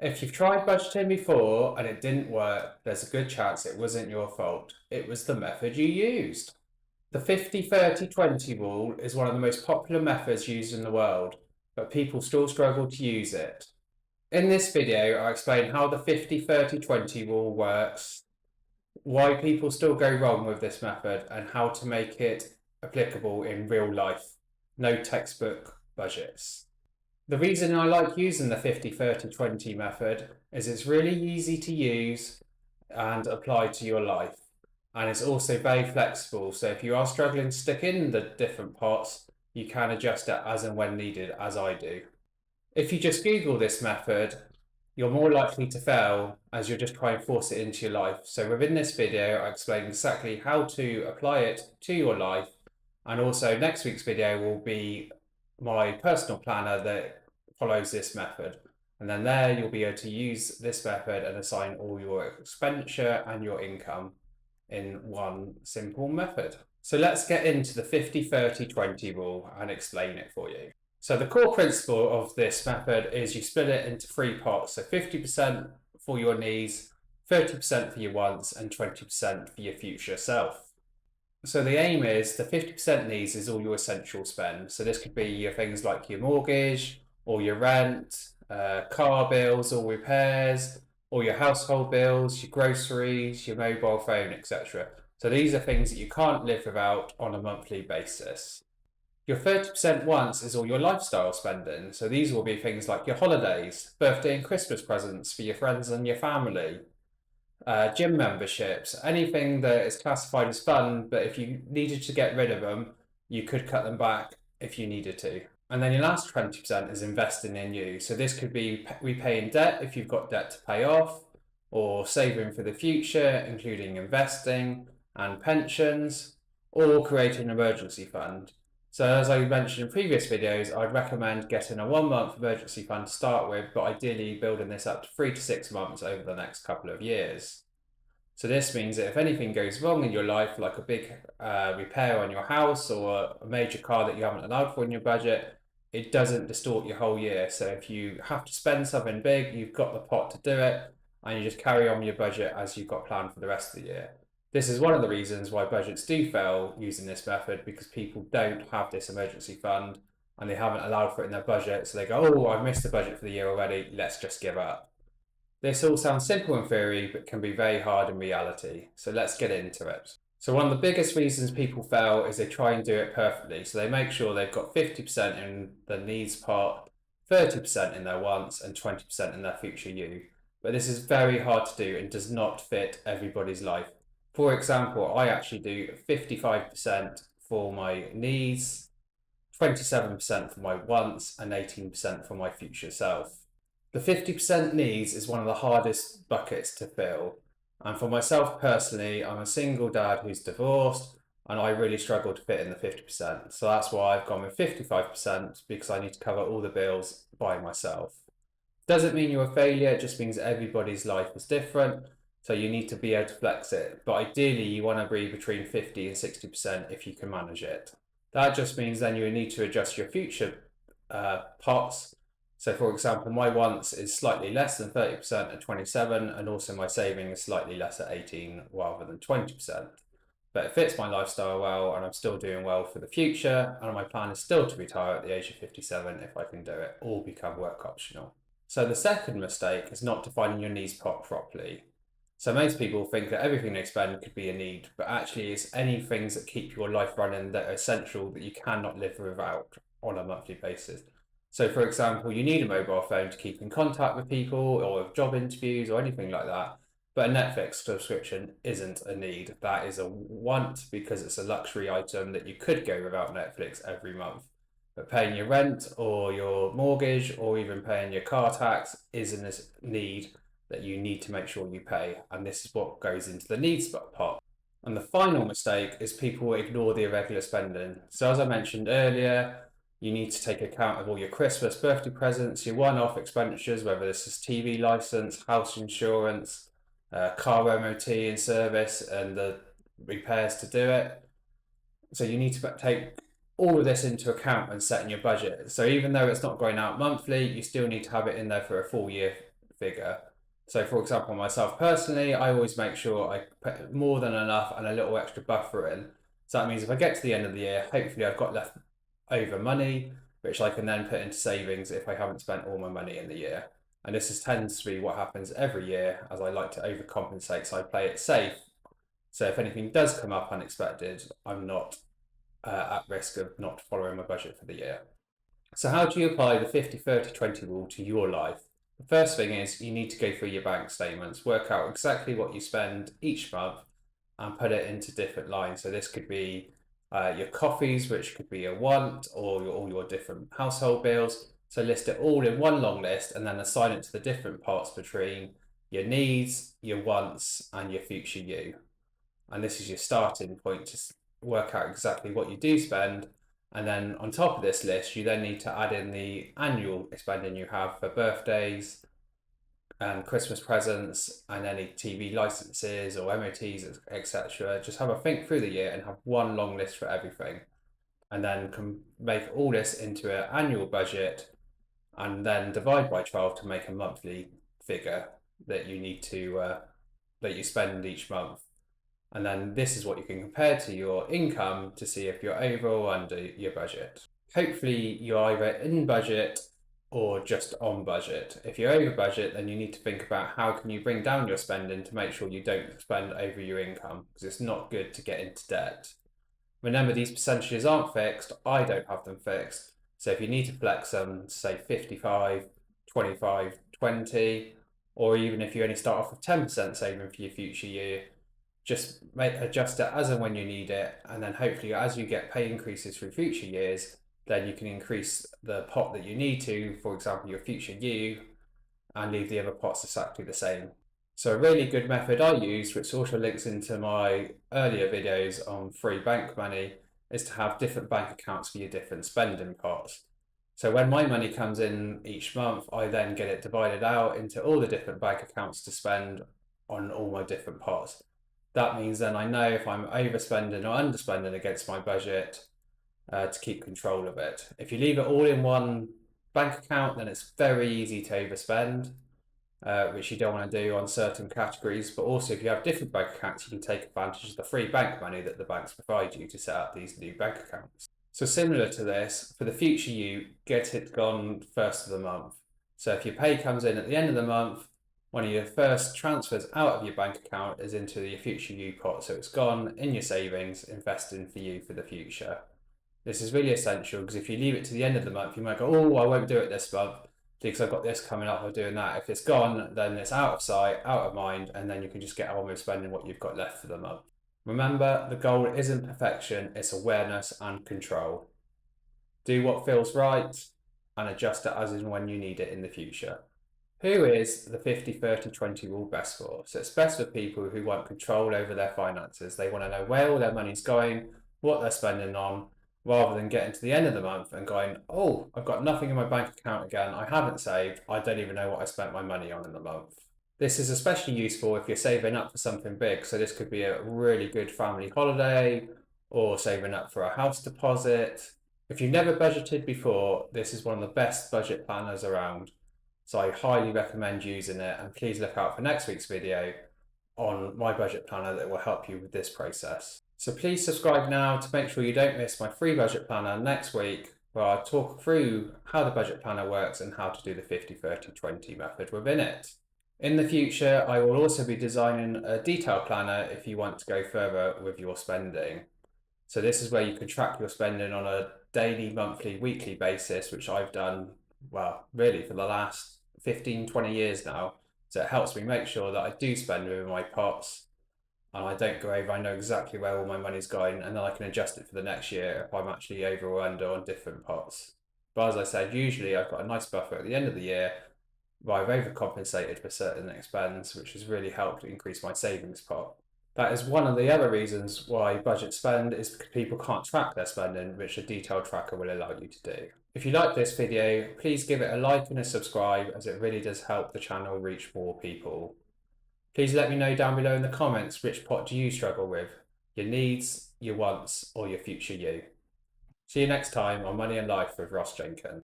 If you've tried budgeting before and it didn't work, there's a good chance it wasn't your fault. It was the method you used. The 50-30-20 rule is one of the most popular methods used in the world, but people still struggle to use it. In this video, I explain how the 50-30-20 rule works, why people still go wrong with this method, and how to make it applicable in real life. No textbook budgets. The reason I like using the 50-30-20 method is it's really easy to use and apply to your life. And it's also very flexible. So if you are struggling to stick in the different parts, you can adjust it as and when needed, as I do. If you just Google this method, you're more likely to fail as you're just trying to force it into your life. So within this video, I explain exactly how to apply it to your life. And also next week's video will be my personal planner that follows this method. And then there you'll be able to use this method and assign all your expenditure and your income in one simple method. So let's get into the 50-30-20 rule and explain it for you. So the core principle of this method is you split it into three parts. So 50% for your needs, 30% for your wants, and 20% for your future self. So the aim is the 50% needs is all your essential spend. So this could be your things like your mortgage or your rent, car bills or repairs, or your household bills, your groceries, your mobile phone, etc. So these are things that you can't live without on a monthly basis. Your 30% wants is all your lifestyle spending. So these will be things like your holidays, birthday and Christmas presents for your friends and your family, gym memberships, anything that is classified as fun, but if you needed to get rid of them, you could cut them back if you needed to. And then your last 20% is investing in you. So this could be repaying debt if you've got debt to pay off, or saving for the future, including investing and pensions, or creating an emergency fund. So as I mentioned in previous videos, I'd recommend getting a 1 month emergency fund to start with, but ideally building this up to 3 to 6 months over the next couple of years. So this means that if anything goes wrong in your life, like a big repair on your house or a major car that you haven't allowed for in your budget, it doesn't distort your whole year. So if you have to spend something big, you've got the pot to do it, and you just carry on your budget as you've got planned for the rest of the year. This is one of the reasons why budgets do fail using this method, because people don't have this emergency fund and they haven't allowed for it in their budget. So they go, oh, I've missed the budget for the year already, let's just give up. This all sounds simple in theory, but can be very hard in reality. So let's get into it. So one of the biggest reasons people fail is they try and do it perfectly. So they make sure they've got 50% in the needs part, 30% in their wants, and 20% in their future you. But this is very hard to do and does not fit everybody's life. For example, I actually do 55% for my needs, 27% for my wants, and 18% for my future self. The 50% needs is one of the hardest buckets to fill. And for myself personally, I'm a single dad who's divorced, and I really struggle to fit in the 50%. So that's why I've gone with 55%, because I need to cover all the bills by myself. Doesn't mean you're a failure, it just means everybody's life is different. So you need to be able to flex it. But ideally, you want to be between 50 and 60% if you can manage it. That just means then you need to adjust your future pots. So for example, my wants is slightly less than 30% at 27, and also my saving is slightly less at 18 rather than 20%. But it fits my lifestyle well, and I'm still doing well for the future, and my plan is still to retire at the age of 57 if I can do it, or become work optional. So the second mistake is not defining your needs pot properly. So most people think that everything they spend could be a need, but actually it's any things that keep your life running that are essential that you cannot live without on a monthly basis. So for example, you need a mobile phone to keep in contact with people or job interviews or anything like that. But a Netflix subscription isn't a need. That is a want, because it's a luxury item that you could go without Netflix every month. But paying your rent or your mortgage or even paying your car tax isn't a need that you need to make sure you pay. And this is what goes into the needs pot. And the final mistake is people ignore the irregular spending. So as I mentioned earlier, you need to take account of all your Christmas, birthday presents, your one-off expenditures, whether this is TV license, house insurance, car MOT and service, and the repairs to do it. So you need to take all of this into account when setting your budget. So even though it's not going out monthly, you still need to have it in there for a full year figure. So for example, myself personally, I always make sure I put more than enough and a little extra buffer in. So that means if I get to the end of the year, hopefully I've got left over money, which I can then put into savings if I haven't spent all my money in the year. And tends to be what happens every year, as I like to overcompensate, so I play it safe. So if anything does come up unexpected, I'm not at risk of not following my budget for the year. So how do you apply the 50-30-20 rule to your life? The first thing is you need to go through your bank statements, work out exactly what you spend each month and put it into different lines. So this could be your coffees, which could be a want, or all your different household bills. So list it all in one long list and then assign it to the different parts between your needs, your wants, and your future you. And this is your starting point to work out exactly what you do spend. And then on top of this list, you then need to add in the annual spending you have for birthdays and Christmas presents and any TV licenses or MOTs, etc. Just have a think through the year and have one long list for everything. And then can make all this into an annual budget and then divide by 12 to make a monthly figure that you need to that you spend each month. And then this is what you can compare to your income to see if you're over or under your budget. Hopefully you're either in budget or just on budget. If you're over budget, then you need to think about how can you bring down your spending to make sure you don't spend over your income, because it's not good to get into debt. Remember, these percentages aren't fixed. I don't have them fixed. So if you need to flex them, say 55, 25, 20, or even if you only start off with 10% saving for your future year, just adjust it as and when you need it, and then hopefully as you get pay increases through future years, then you can increase the pot that you need to, for example, your future you, and leave the other pots exactly the same. So a really good method I use, which also links into my earlier videos on free bank money, is to have different bank accounts for your different spending pots. So when my money comes in each month, I then get it divided out into all the different bank accounts to spend on all my different pots. That means then I know if I'm overspending or underspending against my budget to keep control of it. If you leave it all in one bank account, then it's very easy to overspend, which you don't want to do on certain categories. But also if you have different bank accounts, you can take advantage of the free bank money that the banks provide you to set up these new bank accounts. So similar to this, for the future you, get it gone first of the month. So if your pay comes in at the end of the month, one of your first transfers out of your bank account is into your future you pot. So it's gone in your savings, investing for you for the future. This is really essential because if you leave it to the end of the month, you might go, oh, I won't do it this month because I've got this coming up, I'm doing that. If it's gone, then it's out of sight, out of mind, and then you can just get on with spending what you've got left for the month. Remember, the goal isn't perfection, it's awareness and control. Do what feels right and adjust it as and when you need it in the future. Who is the 50-30-20 rule best for? So it's best for people who want control over their finances. They want to know where all their money's going, what they're spending on, rather than getting to the end of the month and going, oh, I've got nothing in my bank account again, I haven't saved, I don't even know what I spent my money on in the month. This is especially useful if you're saving up for something big. So this could be a really good family holiday or saving up for a house deposit. If you've never budgeted before, this is one of the best budget planners around. So I highly recommend using it, and please look out for next week's video on my budget planner that will help you with this process. So please subscribe now to make sure you don't miss my free budget planner next week, where I'll talk through how the budget planner works and how to do the 50-30-20 method within it. In the future, I will also be designing a detailed planner if you want to go further with your spending. So this is where you can track your spending on a daily, monthly, weekly basis, which I've done, well, really for the last 15-20 years now. So it helps me make sure that I do spend within my pots and I don't go over. I know exactly where all my money's going, and then I can adjust it for the next year if I'm actually over or under on different pots. But as I said, usually I've got a nice buffer at the end of the year where I've overcompensated for certain expense, which has really helped increase my savings pot. That is one of the other reasons why budget spend is because people can't track their spending, which a detailed tracker will allow you to do. If you like this video, please give it a like and a subscribe, as it really does help the channel reach more people. Please let me know down below in the comments which pot do you struggle with, your needs, your wants, or your future you. See you next time on Money and Life with Ross Jenkins.